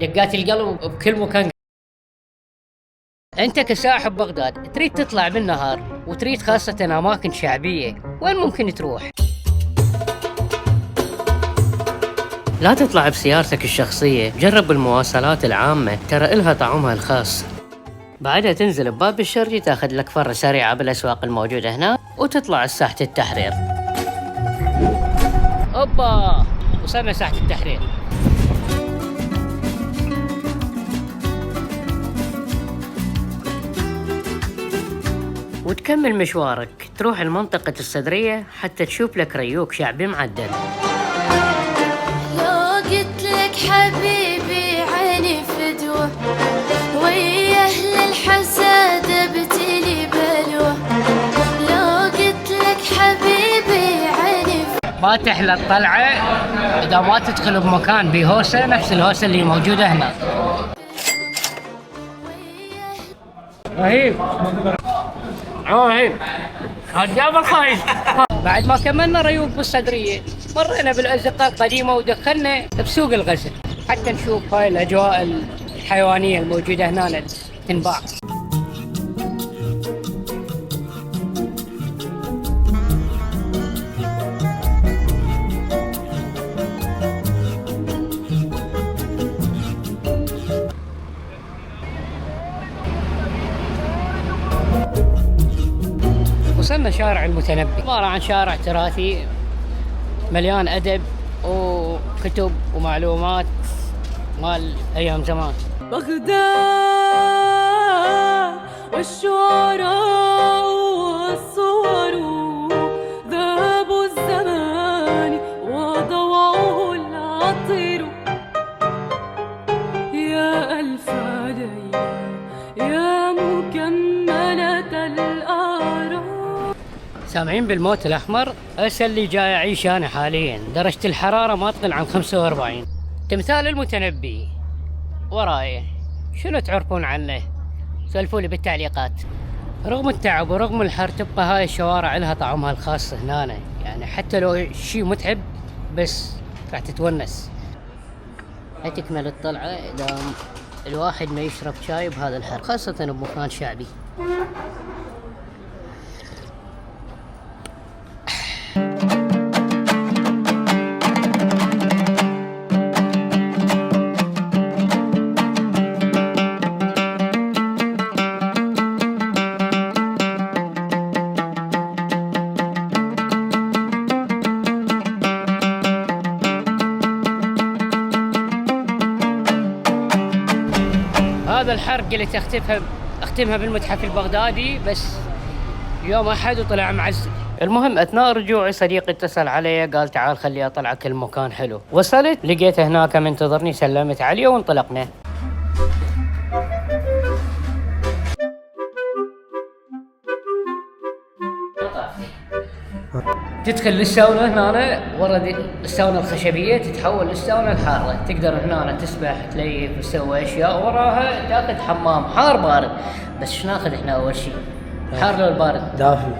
دقات القلب بكل مكان. انت كساحب بغداد تريد تطلع بالنهار وتريد خاصة اماكن شعبية، وين ممكن تروح؟ لا تطلع بسيارتك الشخصية، جرب المواصلات العامة، ترى إلها طعمها الخاص. بعدها تنزل بباب الشرقي، تاخذ لك فرة سريعة بالأسواق الموجودة هنا وتطلع ساحة التحرير. اوبا، وصلنا ساحة التحرير. وتكمل مشوارك، تروح المنطقة الصدرية حتى تشوف لك ريوق شعبي معدل. لو قلت لك حبيبي عيني فدوة، ويا أهل الحسد بتلي بلوة. لو قلت لك حبيبي عيني ما تحلى الطلعة إذا ما تدخل بمكان بهوسة نفس الهوسة اللي موجودة هنا. رهيب رهيب، هالجاب الخايف. بعد ما كملنا ريوق بالصدرية، مرينا بالأزقة القديمة ودخلنا بسوق الغزل حتى نشوف هاي الأجواء الحيوانية الموجودة هنا تنباع. وصلنا شارع المتنبي، عبارة عن شارع تراثي مليان أدب وكتب ومعلومات مال أيام زمان. بغداد والشعراء والصور، ذهب الزمان وضوعه العطر. يا ألف عليا يا مكملة الآراء. سامعين بالموت الأحمر؟ هسه اللي جاي أعيش أنا حاليا، درجة الحرارة ما تقل عن 45. تمثال المتنبي وراي، شنو تعرفون عنه؟ سولفوا لي بالتعليقات. رغم التعب ورغم الحر تبقى هاي الشوارع لها طعمها الخاص هنا، يعني حتى لو شيء متعب بس راح تتونس. تكمل الطلعة إذا الواحد ما يشرب شاي بهذا الحر، خاصة بمكان شعبي. هذا الحرق اللي اختمها بالمتحف البغدادي بس يوم احد وطلع معزل. المهم اثناء رجوعي صديقي اتصل علي قال تعال خلي اطلعك المكان حلو. وصلت لقيته هناك منتظرني، سلمت عليه وانطلقنا. تدخل للساونا هنا ورا الساونا الخشبية تتحول للساونا الحارة، تقدر هنا تسبح تليف تسوي اشياء، وراها تاخذ حمام حار بارد. بس شو ناخذ احنا اول شيء؟ حار لو البارد؟ دافي.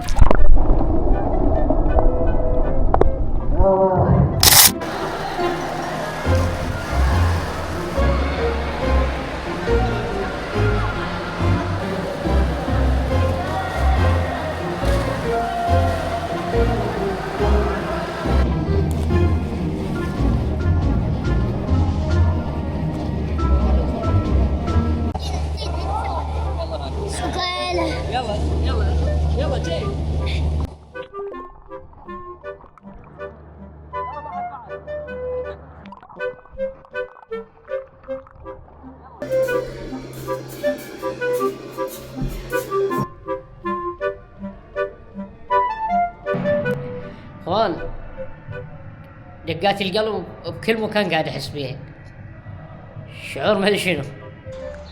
يلا يلا يلا جاي. اخوان، دقات القلب بكل مكان قاعد احس بيها، شعور ما ادري شنو.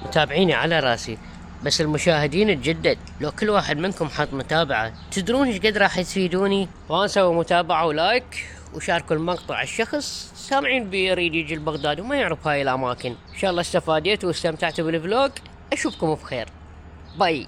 متابعيني على راسي، بس المشاهدين الجدد لو كل واحد منكم حط متابعة تدرون ايش قد راح تفيدوني. وسووا متابعة ولايك وشاركوا المقطع الشخص سامعين بيريد يجي لبغداد وما يعرف هاي الاماكن. ان شاء الله استفاديتوا واستمتعتوا بالفلوج. اشوفكم بخير، باي.